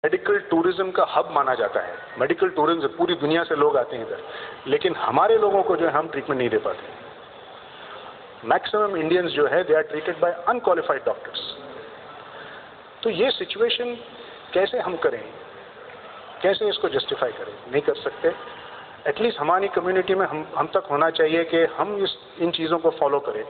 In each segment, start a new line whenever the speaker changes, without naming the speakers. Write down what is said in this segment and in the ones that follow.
Medical tourism کا hub مانا جاتا ہے. میڈیکل ٹورزم پوری دنیا سے لوگ آتے ہیں ادھر, لیکن ہمارے لوگوں کو جو ہے ہم ٹریٹمنٹ نہیں دے پاتے. میکسیمم انڈینز جو ہے they are treated by unqualified doctors. تو یہ سچویشن کیسے ہم کریں, کیسے اس کو جسٹیفائی کریں؟ نہیں کر سکتے. ایٹ لیسٹ ہماری کمیونٹی میں ہم تک ہونا چاہیے کہ ہم ان چیزوں کو فالو کریں.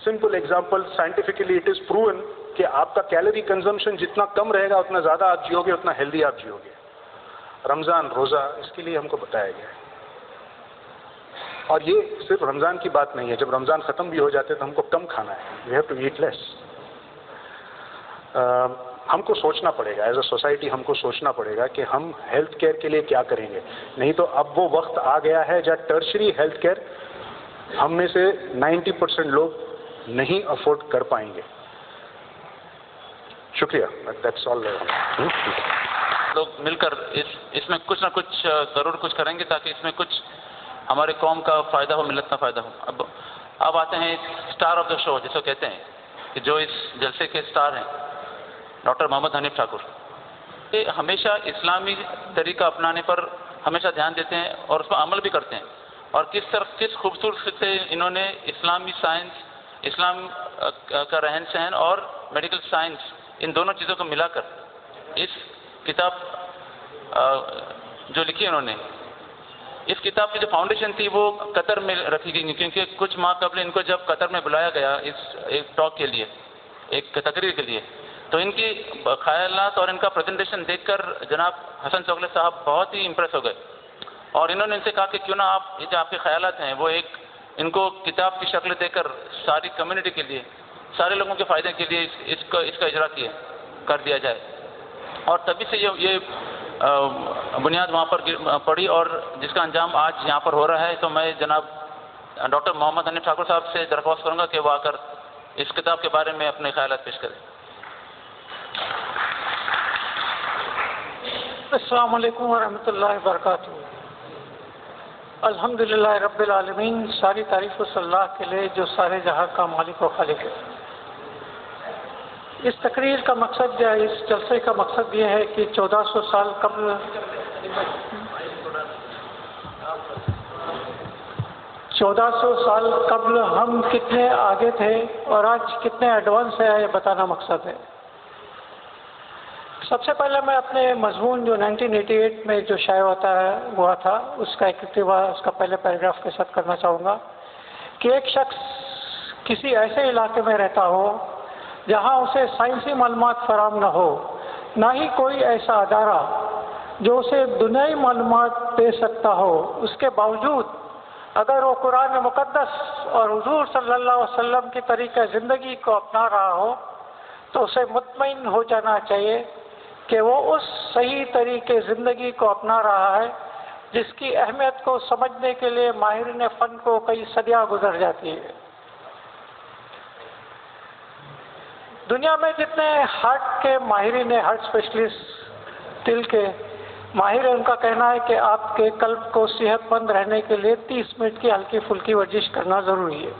Simple example, scientifically it is proven کہ آپ کا کیلوری کنزمپشن جتنا کم رہے گا اتنا زیادہ آپ جیو گے, اتنا ہیلدی آپ جیو گے. رمضان روزہ اس کے لیے ہم کو بتایا گیا ہے. اور یہ صرف رمضان کی بات نہیں ہے, جب رمضان ختم بھی ہو جاتے تو ہم کو کم کھانا ہے. وی ہیو ٹو ایٹ لیس. ہم کو سوچنا پڑے گا, ایز اے سوسائٹی ہم کو سوچنا پڑے گا کہ ہم ہیلتھ کیئر کے لیے کیا کریں گے. نہیں تو اب وہ وقت آ گیا ہے جہاں ٹرشری ہیلتھ کیئر ہم میں سے 90% لوگ نہیں افورڈ کر پائیں گے. شکریہ. That's all.
لوگ مل کر اس میں کچھ نہ کچھ ضرور کچھ کریں گے تاکہ اس میں کچھ ہمارے قوم کا فائدہ ہو, ملت کا فائدہ ہو. اب آتے ہیں اسٹار آف دا شو جس کو کہتے ہیں, کہ جو اس جلسے کے اسٹار ہیں, ڈاکٹر محمد حنیف ٹھاکر. یہ ہمیشہ اسلامی طریقہ اپنانے پر ہمیشہ دھیان دیتے ہیں اور اس پر عمل بھی کرتے ہیں. اور کس خوبصورت سے انہوں نے اسلامی سائنس, اسلام کا رہن سہن اور میڈیکل سائنس, ان دونوں چیزوں کو ملا کر اس کتاب جو لکھی انہوں نے, اس کتاب کی جو فاؤنڈیشن تھی وہ قطر میں رکھی گئی, کیونکہ کچھ ماہ قبل ان کو جب قطر میں بلایا گیا اس ایک ٹاک کے لیے, ایک تقریر کے لیے, تو ان کی خیالات اور ان کا پریزنٹیشن دیکھ کر جناب حسن چوغلے صاحب بہت ہی امپریس ہو گئے. اور انہوں نے ان سے کہا کہ کیوں نہ آپ یہ جو آپ کے خیالات ہیں وہ ایک ان کو کتاب کی شکل دے کر ساری کمیونٹی کے لیے, سارے لوگوں کے فائدے کے لیے اس کا اجرا کر دیا جائے. اور تبھی سے یہ بنیاد وہاں پر پڑی اور جس کا انجام آج یہاں پر ہو رہا ہے. تو میں جناب ڈاکٹر محمد حنیف ٹھاکر صاحب سے درخواست کروں گا کہ وہ آ کر اس کتاب کے بارے میں اپنے خیالات پیش کریں.
السلام علیکم ورحمۃ اللہ وبرکاتہ. الحمدللہ رب العالمین, ساری تعریف اس اللہ کے لیے جو سارے جہاں کا مالک و خالق ہے. اس تقریر کا مقصد یا اس جلسے کا مقصد یہ ہے کہ 1400 سال قبل 1400 سال قبل ہم کتنے آگے تھے اور آج کتنے ایڈوانس ہے, یہ بتانا مقصد ہے. سب سے پہلے میں اپنے مضمون جو 1988 میں جو شائع ہوا تھا اس کا ایک اقتباس, اس کا پہلے پیراگراف کے ساتھ کرنا چاہوں گا کہ ایک شخص کسی ایسے علاقے میں رہتا ہو جہاں اسے سائنسی معلومات فراہم نہ ہو, نہ ہی کوئی ایسا ادارہ جو اسے دنیائی معلومات دے سکتا ہو. اس کے باوجود اگر وہ قرآن مقدس اور حضور صلی اللہ علیہ وسلم کی طریقہ زندگی کو اپنا رہا ہو تو اسے مطمئن ہو جانا چاہیے کہ وہ اس صحیح طریقے زندگی کو اپنا رہا ہے جس کی اہمیت کو سمجھنے کے لیے ماہرین فن کو کئی صدیاں گزر جاتی ہے. دنیا میں جتنے ہارٹ کے ماہرین ہارٹ اسپیشلسٹ, دل کے ماہر ہیں, ان کا کہنا ہے کہ آپ کے قلب کو صحت مند رہنے کے لیے 30 منٹ کی ہلکی پھلکی ورزش کرنا ضروری ہے.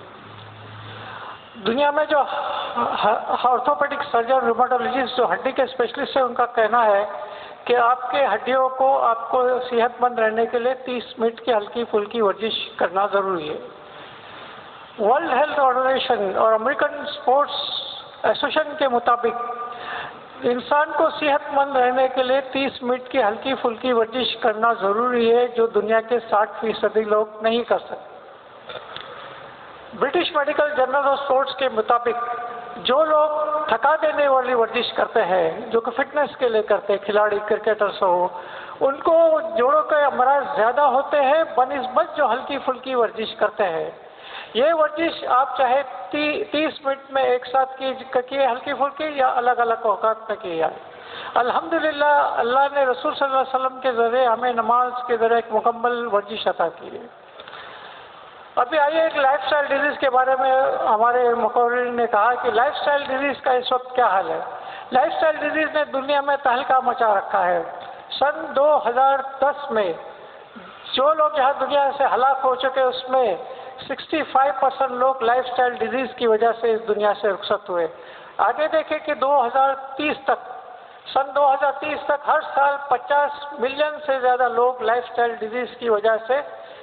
دنیا میں جو آرتھوپیڈک سرجن, روماٹولوجسٹ جو ہڈی کے اسپیشلسٹ ہیں, ان کا کہنا ہے کہ آپ کے ہڈیوں کو آپ کو صحت مند رہنے کے لیے 30 منٹ کی ہلکی پھلکی ورزش کرنا ضروری ہے. ورلڈ ہیلتھ آرگنائزیشن اور امریکن اسپورٹس ایسوسیشن کے مطابق انسان کو صحت مند رہنے کے لیے 30 منٹ کی ہلکی پھلکی ورزش کرنا ضروری ہے, جو دنیا کے 60% لوگ نہیں کر سکتے. British Medical Journal of Sports کے مطابق جو لوگ تھکا دینے والی ورزش کرتے ہیں, جو کہ فٹنس کے لیے کرتے ہیں, کھلاڑی کرکٹرس ہو, ان کو جوڑوں کے امراض زیادہ ہوتے ہیں بنسبت جو ہلکی پھلکی ورزش کرتے ہیں. یہ ورزش آپ چاہے 30 منٹ میں ایک ساتھ کیے ہلکی پھلکی یا الگ الگ اوقات میں کی جائے. الحمدللہ اللہ نے رسول صلی اللہ علیہ وسلم کے ذریعے ہمیں نماز کے ذریعے ایک مکمل ورزش عطا کی ہے. ابھی آئیے ایک لائف سٹائل ڈیزیز کے بارے میں ہمارے مقررین نے کہا کہ لائف سٹائل ڈیزیز کا اس وقت کیا حال ہے. لائف سٹائل ڈیزیز نے دنیا میں تہلکہ مچا رکھا ہے. سن 2010 میں جو لوگ یہاں دنیا سے ہلاک ہو چکے اس میں 65% لوگ لائف سٹائل ڈیزیز کی وجہ سے اس دنیا سے رخصت ہوئے. آگے دیکھیں کہ 2030 تک سن 2030 تک ہر سال 50 ملین سے زیادہ لوگ لائف سٹائل ڈیزیز کی وجہ سے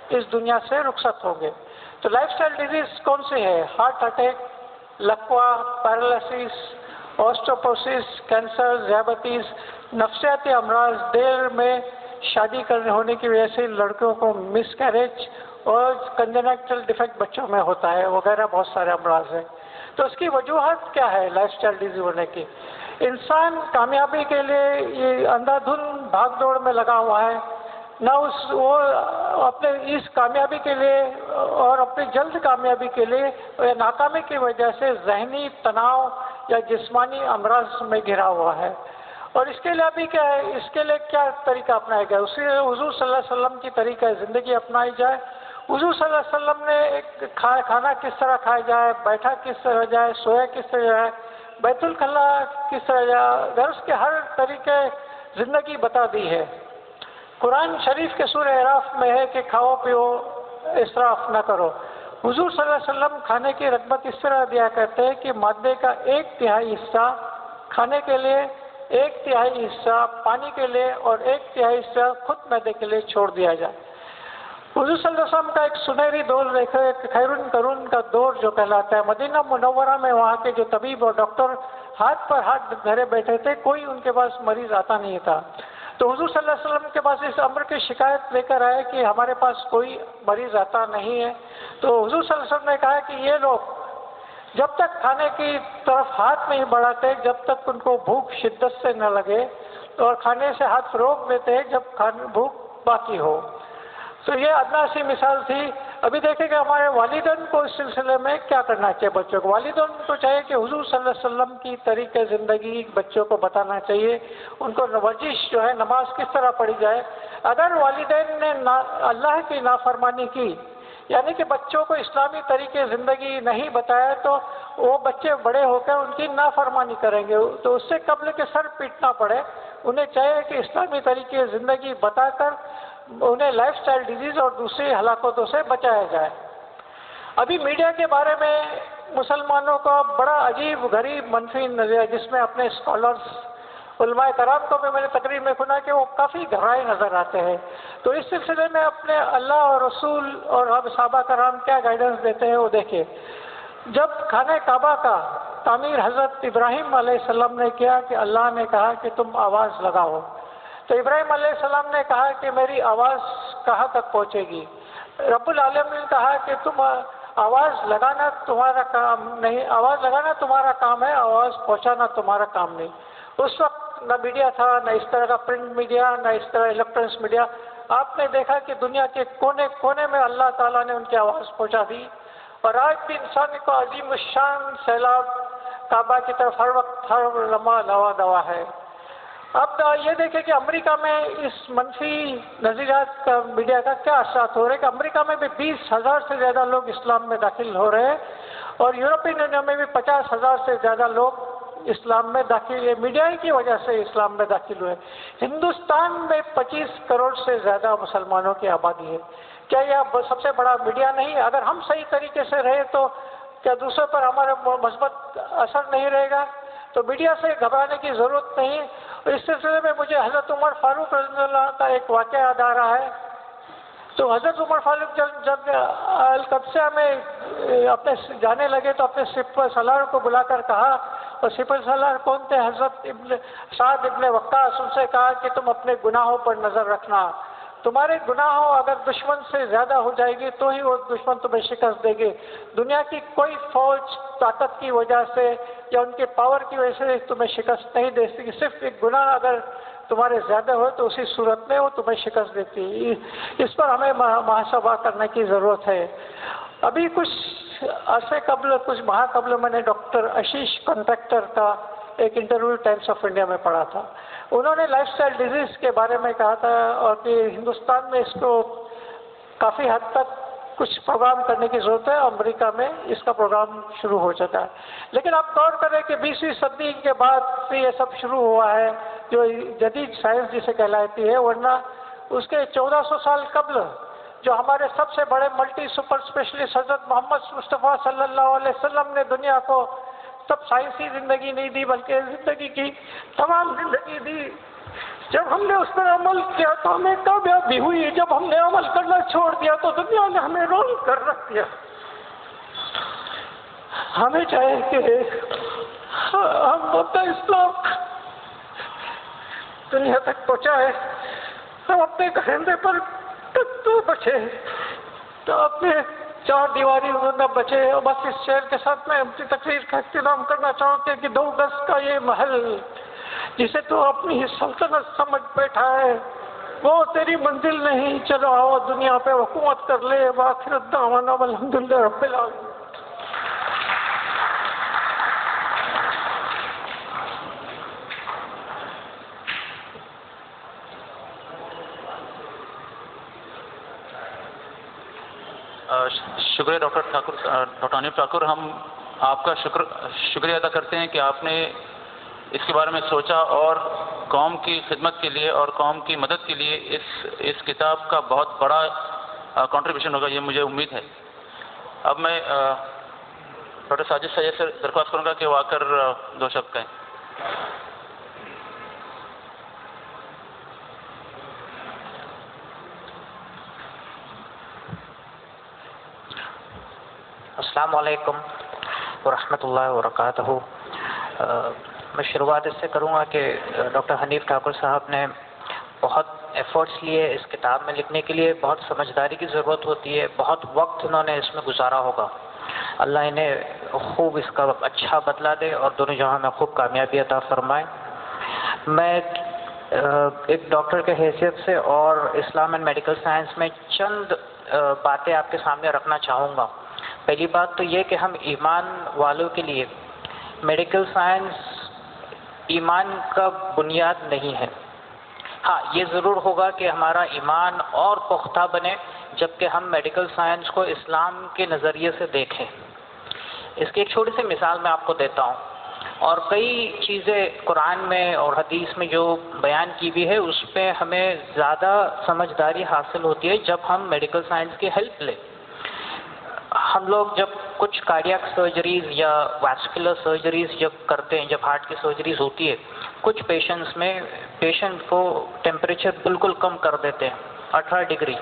اس دنیا سے رخصت ہوں گے۔ تو لائف سٹائل ڈیزیز کون سی ہے؟ ہارٹ اٹیک، لکوا، پیرالائسس، آسٹوپوسس، کینسر، ذیابیطیز، نفسیاتی امراض، دیر میں شادی کرنے ہونے کی وجہ سے لڑکیوں کو مس کیریج اور کنجنیٹل ڈیفیکٹ بچوں میں ہوتا ہے وغیرہ، بہت سارے امراض ہیں۔ تو اس کی وجوہات کیا ہے لائف سٹائل ڈیزیز ہونے کی؟ انسان کامیابی کے لیے یہ اندھا دھند بھاگ دوڑ میں لگا ہوا ہے، نہ وہ اپنے اس کامیابی کے لیے اور اپنی جلد کامیابی کے لیے یا ناکامی کی وجہ سے ذہنی تناؤ یا جسمانی امراض میں گھرا ہوا ہے۔ اور اس کے لیے ابھی کیا ہے، اس کے لیے کیا طریقہ اپنایا گیا؟ اسی لیے حضور صلی اللہ علیہ وسلم کی طریقہ زندگی اپنائی جائے۔ حضور صلی اللہ علیہ وسلم نے ایک کھانا کس طرح کھایا جائے، بیٹھا کس طرح جائے، سویا کس طرح جائے، بیت الخلا کس طرح جائے، غرض کے ہر طریقے زندگی بتا دی ہے۔ قرآن شریف کے سورہ اعراف میں ہے کہ کھاؤ پیو اسراف نہ کرو۔ حضور صلی اللہ علیہ وسلم کھانے کی رغبت اس طرح دیا کرتے ہیں کہ مادے کا 1/3 حصہ کھانے کے لیے، 1/3 حصہ پانی کے لیے اور 1/3 حصہ خود معدے کے لیے چھوڑ دیا جائے۔ حضور صلی اللہ علیہ وسلم کا ایک سنہری دور دیکھے، خیرون قرون کا دور جو کہلاتا ہے، مدینہ منورہ میں وہاں کے جو طبیب اور ڈاکٹر ہاتھ پر ہاتھ دھرے بیٹھے تھے، کوئی ان کے پاس مریض آتا نہیں تھا۔ تو حضور صلی اللہ علیہ وسلم کے پاس اس امر کی شکایت لے کر آئے کہ ہمارے پاس کوئی مریض آتا نہیں ہے۔ تو حضور صلی اللہ علیہ وسلم نے کہا کہ یہ لوگ جب تک کھانے کی طرف ہاتھ نہیں بڑھاتے، جب تک ان کو بھوک شدت سے نہ لگے، اور کھانے سے ہاتھ روک دیتے ہیں جب بھوک باقی ہو۔ تو یہ ادنا سی مثال تھی۔ ابھی دیکھیں کہ ہمارے والدین کو اس سلسلے میں کیا کرنا چاہیے بچوں کو۔ والدین کو چاہیے کہ حضور صلی اللہ علیہ وسلم کی طریقہ زندگی بچوں کو بتانا چاہیے، ان کو ورزش جو ہے نماز کس طرح پڑھی جائے۔ اگر والدین نے اللہ کی نافرمانی کی، یعنی کہ بچوں کو اسلامی طریقے زندگی نہیں بتایا، تو وہ بچے بڑے ہو کر ان کی نافرمانی کریں گے، تو اس سے قبل کے سر پیٹنا پڑے۔ انہیں چاہیے کہ اسلامی طریقے زندگی بتا کر انہیں لائف سٹائل ڈیزیز اور دوسری ہلاکتوں سے بچایا جائے۔ ابھی میڈیا کے بارے میں مسلمانوں کا بڑا عجیب غریب منفی نظریہ، جس میں اپنے اسکالرس علماء کرام کو بھی میں نے تقریر میں سنا کہ وہ کافی گھبرائے نظر آتے ہیں۔ تو اس سلسلے میں اپنے اللہ اور رسول اور صحابہ کرام کیا گائیڈنس دیتے ہیں وہ دیکھیں۔ جب خانہ کعبہ کا تعمیر حضرت ابراہیم علیہ السلام نے کیا کہ اللہ نے کہا کہ تم آواز لگاؤ، تو ابراہیم علیہ السلام نے کہا کہ میری آواز کہاں تک پہنچے گی؟ رب العالمین نے کہا کہ تم آواز لگانا تمہارا کام نہیں، آواز لگانا تمہارا کام ہے، آواز پہنچانا تمہارا کام نہیں۔ اس وقت نہ میڈیا تھا، نہ اس طرح کا پرنٹ میڈیا، نہ اس طرح الیکٹرانکس میڈیا۔ آپ نے دیکھا کہ دنیا کے کونے کونے میں اللہ تعالیٰ نے ان کی آواز پہنچا دی، اور آج بھی انسان کو عظیم الشان سیلاب کعبہ کی طرف ہر وقت ہر لمحہ لوا دوا ہے۔ اب یہ دیکھیں کہ امریکہ میں اس منفی نظریات کا میڈیا کا کیا اثرات ہو رہے ہیں کہ امریکہ میں بھی 20,000 سے زیادہ لوگ اسلام میں داخل ہو رہے ہیں، اور یورپین یونین میں بھی 50,000 سے زیادہ لوگ اسلام میں داخل، یہ میڈیا کی وجہ سے اسلام میں داخل ہوئے۔ ہندوستان میں 25 کروڑ سے زیادہ مسلمانوں کی آبادی ہے۔ کیا یہ سب سے بڑا میڈیا نہیں؟ اگر ہم صحیح طریقے سے رہے تو کیا دوسروں پر ہمارا مثبت اثر نہیں رہے گا؟ تو میڈیا سے گھبرانے کی ضرورت نہیں۔ اس سلسلے میں مجھے حضرت عمر فاروق رضی اللہ کا ایک واقعہ یاد آ رہا ہے۔ تو حضرت عمر فاروق جب القدسیہ میں اپنے جانے لگے تو اپنے سپہ سالار کو بلا کر کہا، اور سپہ سالار کون تھے؟ حضرت سعد ابن وقاص۔ ان سے کہا کہ تم اپنے گناہوں پر نظر رکھنا، تمہارے گناہوں اگر دشمن سے زیادہ ہو جائے گی تو ہی وہ دشمن تمہیں شکست دے گی۔ دنیا کی کوئی فوج طاقت کی وجہ سے یا ان کے پاور کی وجہ سے تمہیں شکست نہیں دے سکتی، صرف ایک گناہ اگر تمہارے زیادہ ہو تو اسی صورت میں وہ تمہیں شکست دیتی ہے۔ اس پر ہمیں محاسبہ کرنے کی ضرورت ہے۔ ابھی کچھ عرصے قبل، کچھ ماہ قبل میں نے ڈاکٹر آشیش کنٹریکٹر کا ایک انٹرویو ٹائمس آف انڈیا میں پڑھا تھا۔ انہوں نے لائف سٹائل ڈیزیز کے بارے میں کہا تھا، اور کہ ہندوستان میں اس کو کافی حد تک کچھ پروگرام کرنے کی ضرورت ہے۔ امریکہ میں اس کا پروگرام شروع ہو چکا ہے، لیکن آپ غور کریں کہ 20ویں صدی کے بعد سے یہ سب شروع ہوا ہے، جو جدید سائنس جسے کہلاتی ہے، ورنہ اس کے 1400 سال قبل جو ہمارے سب سے بڑے ملٹی سپر اسپیشلسٹ حضرت محمد مصطفیٰ صلی اللہ علیہ وسلم نے دنیا کو تب سائنسی زندگی نہیں دی بلکہ زندگی کی تمام زندگی دی. جب ہم نے اس پر عمل کیا تو ہمیں کامیاب بھی ہوئی، جب ہم نے عمل کرنا چھوڑ دیا تو دنیا نے ہمیں رول کر رکھ دیا. ہمیں چاہے کہ ہم اپنا اسلام دنیا تک پہنچائے، ہم اپنے گھرندے پر تو بچے، تو اپنے چار دیواری نہ بچے. اور بس اس شعر کے ساتھ میں اپنی تقریر کا اختتام کرنا چاہوں گا کہ 2 گز کا یہ محل جسے تو اپنی ہی سلطنت سمجھ بیٹھا ہے وہ تیری منزل نہیں، چلو آؤ دنیا پہ حکومت کر لے. وآخر دعوانا الحمدللہ رب العالمین.
شکریہ ڈاکٹر حنیف ٹھاکر. ہم آپ کا شکریہ ادا کرتے ہیں کہ آپ نے اس کے بارے میں سوچا اور قوم کی خدمت کے لیے اور قوم کی مدد کے لیے اس کتاب کا بہت بڑا کنٹریبیوشن ہوگا، یہ مجھے امید ہے. اب میں ڈاکٹر ساجد سید سے درخواست کروں گا کہ وہ آ کر 2 شبد کہیں.
السلام علیکم ورحمۃ اللہ وبرکاتہ. میں شروعات اس سے کروں گا کہ ڈاکٹر حنیف ٹھاکر صاحب نے بہت ایفرٹس لیے اس کتاب میں لکھنے کے لیے. بہت سمجھداری کی ضرورت ہوتی ہے، بہت وقت انہوں نے اس میں گزارا ہوگا. اللہ انہیں خوب اس کا اچھا بدلہ دے اور دونوں جہاں میں خوب کامیابی عطا فرمائے. میں ایک ڈاکٹر کے حیثیت سے اور اسلام اینڈ میڈیکل سائنس میں چند باتیں آپ کے سامنے رکھنا چاہوں گا. پہلی بات تو یہ کہ ہم ایمان والوں کے لیے میڈیکل سائنس ایمان کا بنیاد نہیں ہے. ہاں یہ ضرور ہوگا کہ ہمارا ایمان اور پختہ بنے جبکہ ہم میڈیکل سائنس کو اسلام کے نظریے سے دیکھیں. اس کی ایک چھوٹی سی مثال میں آپ کو دیتا ہوں. اور کئی چیزیں قرآن میں اور حدیث میں جو بیان کی بھی ہے اس پہ ہمیں زیادہ سمجھداری حاصل ہوتی ہے جب ہم میڈیکل سائنس کی ہیلپ لیں. ہم لوگ جب کچھ کارڈیاک سرجریز یا واسکولر سرجریز جب کرتے ہیں، جب ہارٹ کی سرجریز ہوتی ہے، کچھ پیشنٹس میں پیشنٹ کو ٹیمپریچر بالکل کم کر دیتے ہیں 18 ڈگری.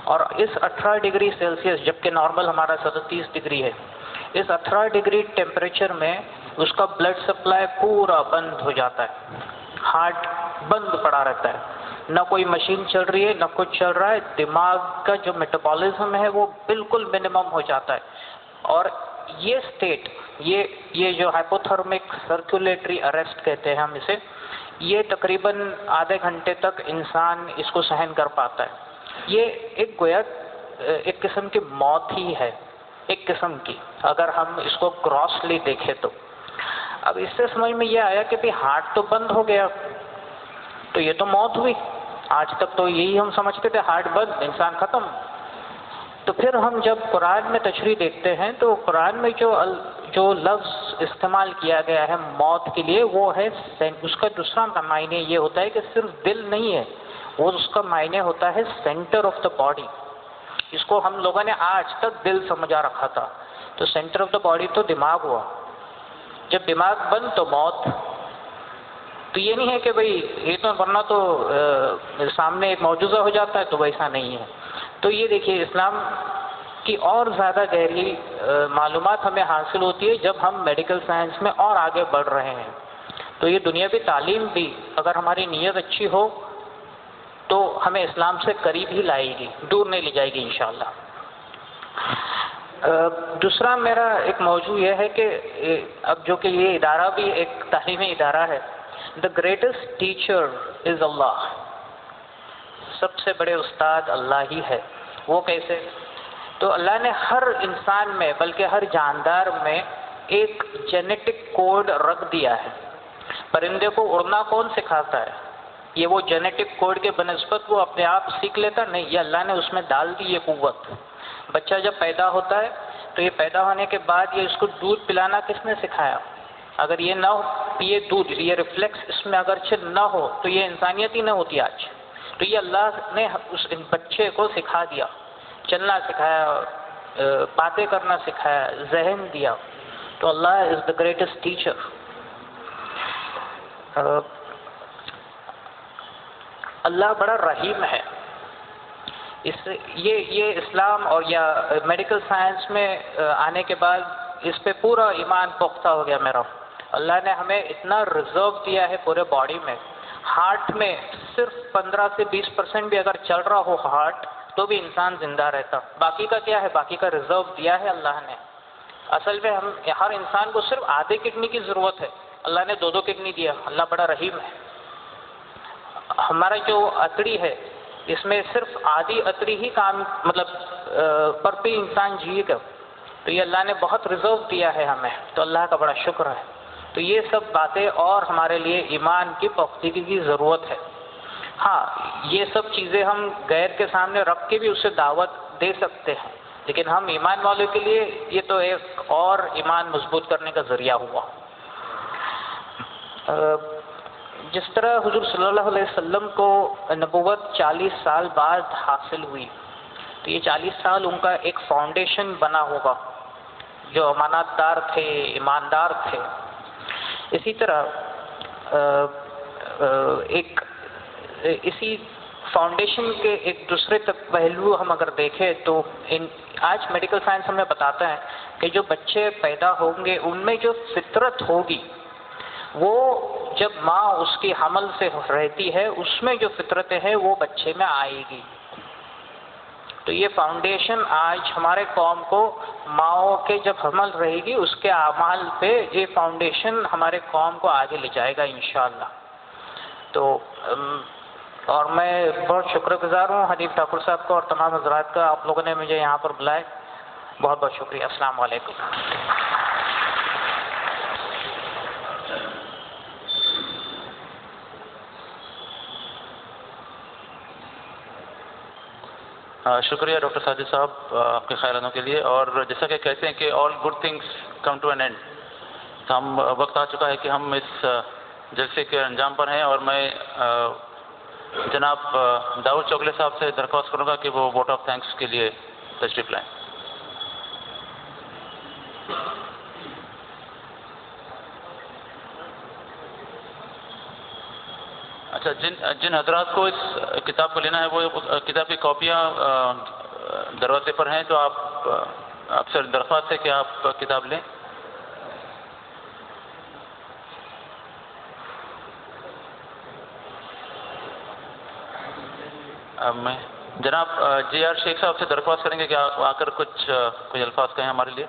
اور اس 18 ڈگری سیلسیس جبکہ نارمل ہمارا 37 ڈگری ہے، اس 18 ڈگری ٹیمپریچر میں اس کا بلڈ سپلائی پورا بند ہو جاتا ہے، ہارٹ بند پڑا رہتا ہے، نہ کوئی مشین چل رہی ہے نہ کچھ چل رہا ہے. دماغ کا جو میٹابولزم ہے وہ بالکل منیمم ہو جاتا ہے. اور یہ اسٹیٹ، یہ جو ہائپوتھرمک سرکولیٹری اریسٹ کہتے ہیں ہم اسے، یہ تقریباً آدھے گھنٹے تک انسان اس کو سہن کر پاتا ہے. یہ ایک گویا ایک قسم کی موت ہی ہے، ایک قسم کی، اگر ہم اس کو گراسلی دیکھیں تو. اب اس سے سمجھ میں یہ آیا کہ بھی ہارٹ تو بند ہو گیا تو یہ تو موت ہوئی. آج تک تو یہی ہم سمجھتے تھے، ہارٹ بند انسان ختم. تو پھر ہم جب قرآن میں تشریح دیکھتے ہیں تو قرآن میں جو لفظ استعمال کیا گیا ہے موت کے لیے وہ ہے، اس کا دوسرا معنی یہ ہوتا ہے کہ صرف دل نہیں ہے، وہ اس کا معنی ہوتا ہے سینٹر آف دا باڈی. اس کو ہم لوگوں نے آج تک دل سمجھا رکھا تھا. تو سینٹر آف دا باڈی تو دماغ ہوا. جب دماغ بند تو موت. تو یہ نہیں ہے کہ بھئی یہ تو ورنہ تو سامنے ایک معجزہ ہو جاتا ہے، تو ویسا نہیں ہے. تو یہ دیکھیے اسلام کی اور زیادہ گہری معلومات ہمیں حاصل ہوتی ہے جب ہم میڈیکل سائنس میں اور آگے بڑھ رہے ہیں. تو یہ دنیاوی تعلیم بھی اگر ہماری نیت اچھی ہو تو ہمیں اسلام سے قریب ہی لائے گی، دور نہیں لے جائے گی انشاءاللہ. دوسرا میرا ایک موضوع یہ ہے کہ اب جو کہ یہ ادارہ بھی ایک تعلیمی ادارہ ہے، دا گریٹسٹ ٹیچر از اللہ. سب سے بڑے استاد اللہ ہی ہے. وہ کیسے؟ تو اللہ نے ہر انسان میں بلکہ ہر جاندار میں ایک جینیٹک کوڈ رکھ دیا ہے. پرندے کو اڑنا کون سکھاتا ہے؟ یہ وہ جینیٹک کوڈ کے بنسبت وہ اپنے آپ سیکھ لیتا نہیں، یہ اللہ نے اس میں ڈال دی یہ قوت. بچہ جب پیدا ہوتا ہے تو یہ پیدا ہونے کے بعد یہ اس کو دودھ پلانا کس نے سکھایا؟ اگر یہ نہ پیے دودھ، یہ ریفلیکس اس میں اگرچہ نہ ہو تو یہ انسانیت ہی نہ ہوتی آج. تو یہ اللہ نے اس بچے کو سکھا دیا، چلنا سکھایا، باتیں کرنا سکھایا، ذہن دیا. تو اللہ از دا گریٹسٹ ٹیچر. اللہ بڑا رحیم ہے. یہ اسلام اور یا میڈیکل سائنس میں آنے کے بعد اس پہ پورا ایمان پختہ ہو گیا میرا. اللہ نے ہمیں اتنا ریزرو دیا ہے پورے باڈی میں. ہارٹ میں صرف 15 سے 20% بھی اگر چل رہا ہو ہارٹ تو بھی انسان زندہ رہتا. باقی کا کیا ہے؟ باقی کا ریزرو دیا ہے اللہ نے. اصل میں ہر انسان کو صرف آدھے کڈنی کی ضرورت ہے. اللہ نے 2 کڈنی دیا. اللہ بڑا رحیم ہے. ہمارا جو اتڑی ہے اس میں صرف آدھی اتڑی ہی کام پر بھی انسان جیے گا. تو یہ اللہ نے بہت ریزرو دیا ہے ہمیں. تو اللہ کا بڑا شکر ہے. تو یہ سب باتیں اور ہمارے لیے ایمان کی پختگی کی ضرورت ہے. ہاں یہ سب چیزیں ہم غیر کے سامنے رکھ کے بھی اسے دعوت دے سکتے ہیں، لیکن ہم ایمان والوں کے لیے یہ تو ایک اور ایمان مضبوط کرنے کا ذریعہ ہوا. جس طرح حضور صلی اللہ علیہ وسلم کو نبوت 40 سال بعد حاصل ہوئی، تو یہ 40 سال ان کا ایک فاؤنڈیشن بنا ہوگا، جو امانت دار تھے، ایماندار تھے. اسی طرح اسی فاؤنڈیشن کے ایک دوسرے پہلو ہم اگر دیکھیں تو آج میڈیکل سائنس ہمیں بتاتا ہے کہ جو بچے پیدا ہوں گے ان میں جو فطرت ہوگی وہ جب ماں اس کی حمل سے رہتی ہے اس میں جو فطرتیں ہیں وہ بچے میں آئے گی. تو یہ فاؤنڈیشن آج ہمارے قوم کو ماؤں کے جب حمل رہے گی اس کے اعمال پہ یہ فاؤنڈیشن ہمارے قوم کو آگے لے جائے گا انشاءاللہ. تو اور میں بہت شکر گزار ہوں حنیف ٹھاکر صاحب کا اور تمام حضرات کا، آپ لوگوں نے مجھے یہاں پر بلائے. بہت بہت شکریہ. السلام علیکم.
شکریہ ڈاکٹر ساجد صاحب آپ کے خیالاتوں کے لیے. اور جیسا کہ کہتے ہیں کہ all good things come to an end, تو ہم وقت آ چکا ہے کہ ہم اس جلسے کے انجام پر ہیں. اور میں جناب داؤد چوگلے صاحب سے درخواست کروں گا کہ وہ ووٹ آف تھینکس کے لیے تشریف لائیں. اچھا، جن حضرات کو اس کتاب کو لینا ہے وہ کتاب کی کاپیاں دروازے پر ہیں، تو آپ اکثر درخواست ہے کہ آپ کتاب لیں. میں جناب جے آر شیخ صاحب سے درخواست کریں گے کہ آپ آ کر کچھ الفاظ کہیں ہمارے لیے.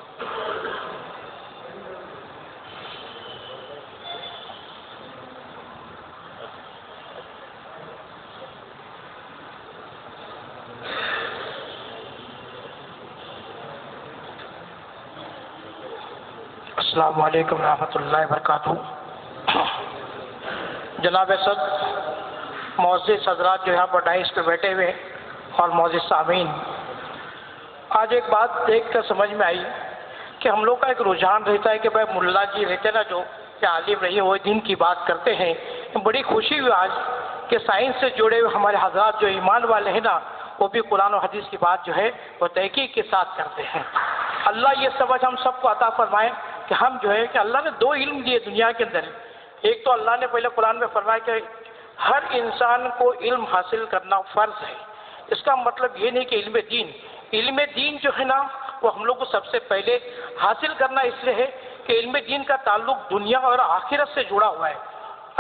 السلام علیکم ورحمۃ اللہ وبرکاتہ. جناب صد معزز حضرات جو یہاں پر ڈائس پہ بیٹھے ہوئے اور معزز سامعین، آج ایک بات دیکھ کر سمجھ میں آئی کہ ہم لوگ کا ایک رجحان رہتا ہے کہ بھائی ملا جی رہتے نا جو کہ عالم رہی وہ دین کی بات کرتے ہیں. بڑی خوشی ہوئی آج کہ سائنس سے جڑے ہوئے ہمارے حضرات جو ایمان والے ہیں نا وہ بھی قرآن و حدیث کی بات جو ہے وہ تحقیق کے ساتھ کرتے ہیں. اللہ یہ سمجھ ہم سب کو عطا فرمائے کہ ہم جو ہے کہ اللہ نے 2 علم دیے دنیا کے اندر. ایک تو اللہ نے پہلے قرآن میں فرمایا کہ ہر انسان کو علم حاصل کرنا فرض ہے. اس کا مطلب یہ نہیں کہ علم دین جو ہے نا وہ ہم لوگ کو سب سے پہلے حاصل کرنا اس لیے ہے کہ علم دین کا تعلق دنیا اور آخرت سے جڑا ہوا ہے.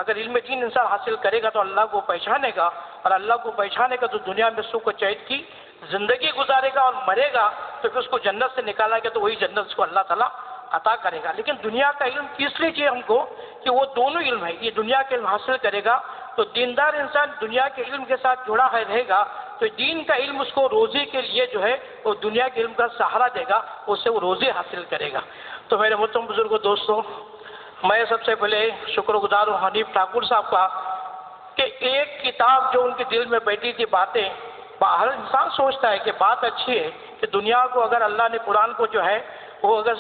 اگر علم دین انسان حاصل کرے گا تو اللہ کو پہچانے گا، اور اللہ کو پہچانے گا تو دنیا میں سکھ و چین کی زندگی گزارے گا، اور مرے گا تو پھر اس کو جنت سے نکالا گیا تو وہی جنت اس کو اللہ تعالیٰ عطا کرے گا. لیکن دنیا کا علم اس لیے چاہیے ہم کو کہ وہ دونوں علم ہے. یہ دنیا کے علم حاصل کرے گا تو دیندار انسان دنیا کے علم کے ساتھ جڑا رہے گا تو دین کا علم اس کو روزی کے لیے جو ہے وہ دنیا کے علم کا سہارا دے گا، اس سے وہ روزی حاصل کرے گا. تو میرے محترم بزرگوں دوستوں، میں سب سے پہلے شکر گزار ہوں حنیف ٹھاکر صاحب کا کہ ایک کتاب جو ان کے دل میں بیٹھی تھی باتیں، ہر انسان سوچتا ہے کہ بات اچھی ہے کہ دنیا کو اگر اللہ نے قرآن کو جو ہے وہ اگر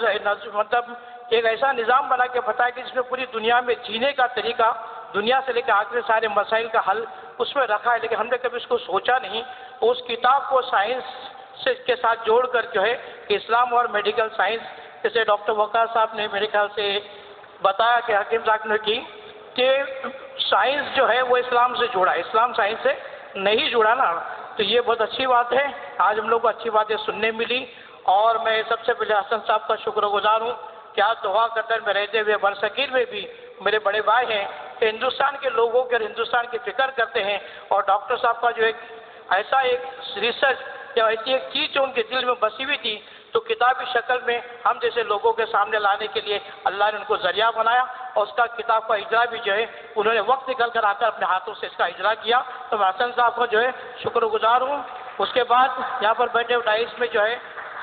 مطلب ایک ایسا نظام بنا کے بتایا کہ جس میں پوری دنیا میں جینے کا طریقہ، دنیا سے لے کے آخر سارے مسائل کا حل اس میں رکھا ہے، لیکن ہم نے کبھی اس کو سوچا نہیں. اس کتاب کو سائنس کے ساتھ جوڑ کر جو ہے کہ اسلام اور میڈیکل سائنس جیسے ڈاکٹر وقار صاحب نے میرے خیال سے بتایا کہ حکیم صاحب نے کی کہ سائنس جو ہے وہ اسلام سے جڑا ہے، اسلام سائنس سے نہیں جڑا نا، تو یہ بہت اچھی بات ہے، آج ہم لوگ کو اچھی باتیں سننے ملی، اور میں سب سے پہلے حسن صاحب کا شکر گزار ہوں کہ آج دعا قطر میں رہتے ہوئے برصغیر میں بھی میرے بڑے بھائی ہیں کہ ہندوستان کے لوگوں کے اور ہندوستان کی فکر کرتے ہیں، اور ڈاکٹر صاحب کا جو ایک ایسا ایک ریسرچ یا ایسی ایک چیز جو ان کے دل میں بسی ہوئی تھی تو کتابی شکل میں ہم جیسے لوگوں کے سامنے لانے کے لیے اللہ نے ان کو ذریعہ بنایا، اور اس کا کتاب کا اجرا بھی جو ہے انہوں نے وقت نکل کر آ کر اپنے ہاتھوں سے اس کا اجرا کیا، تو میں حسن صاحب کا جو ہے شکر گزار ہوں۔ اس کے بعد یہاں پر بیٹھے ڈائس میں جو ہے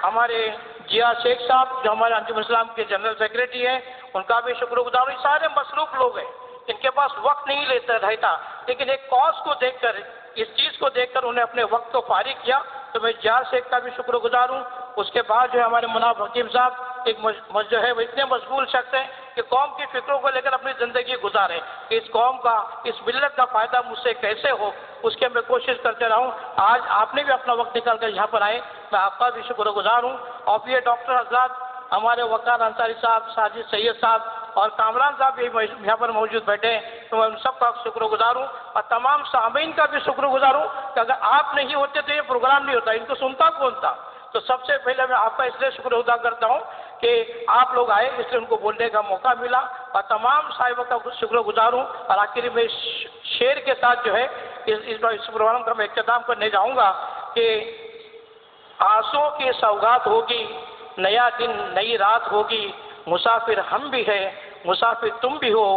ہمارے جیا شیخ صاحب جو ہمارے انجمن اسلام کے جنرل سیکریٹری ہیں، ان کا بھی شکر گزار ہوں۔ سارے مصروف لوگ ہیں، ان کے پاس وقت نہیں رہتا، لیکن ایک کاز کو دیکھ کر، اس چیز کو دیکھ کر انہیں اپنے وقت کو فارغ کیا، تو میں جیا شیخ کا بھی شکر گزار ہوں۔ اس کے بعد جو ہے ہمارے مناب حکیم صاحب ایک جو ہے وہ اتنے مشغول شخص ہیں کہ قوم کی فکروں کو لے کر اپنی زندگی گزاریں کہ اس قوم کا، اس ملت کا فائدہ مجھ سے کیسے ہو، اس کے میں کوشش کرتے رہوں۔ آج آپ نے بھی اپنا وقت نکال کر یہاں پر آئے، میں آپ کا بھی شکر گزار ہوں۔ اور یہ ڈاکٹر حضرات ہمارے وقار انصاری صاحب، ساجد سید صاحب اور کامران صاحب بھی یہاں پر موجود بیٹھے ہیں، تو میں ان سب کا شکر گزار ہوں، اور تمام سامعین کا بھی شکر گزار ہوں کہ اگر آپ نہیں ہوتے تو یہ پروگرام نہیں ہوتا، ان کو سنتا کون تھا؟ تو سب سے پہلے میں آپ کا اس لیے شکر ادا کرتا ہوں کہ آپ لوگ آئے، اس لیے ان کو بولنے کا موقع ملا، اور تمام صاحبوں کا شکر گزار ہوں۔ اور آخر میں شعر کے ساتھ جو ہے اس پروگرام کا میں اختتام کرنے جاؤں گا کہ آنسوں کی سوغات ہوگی، نیا دن نئی رات ہوگی، مسافر ہم بھی ہیں، مسافر تم بھی ہو،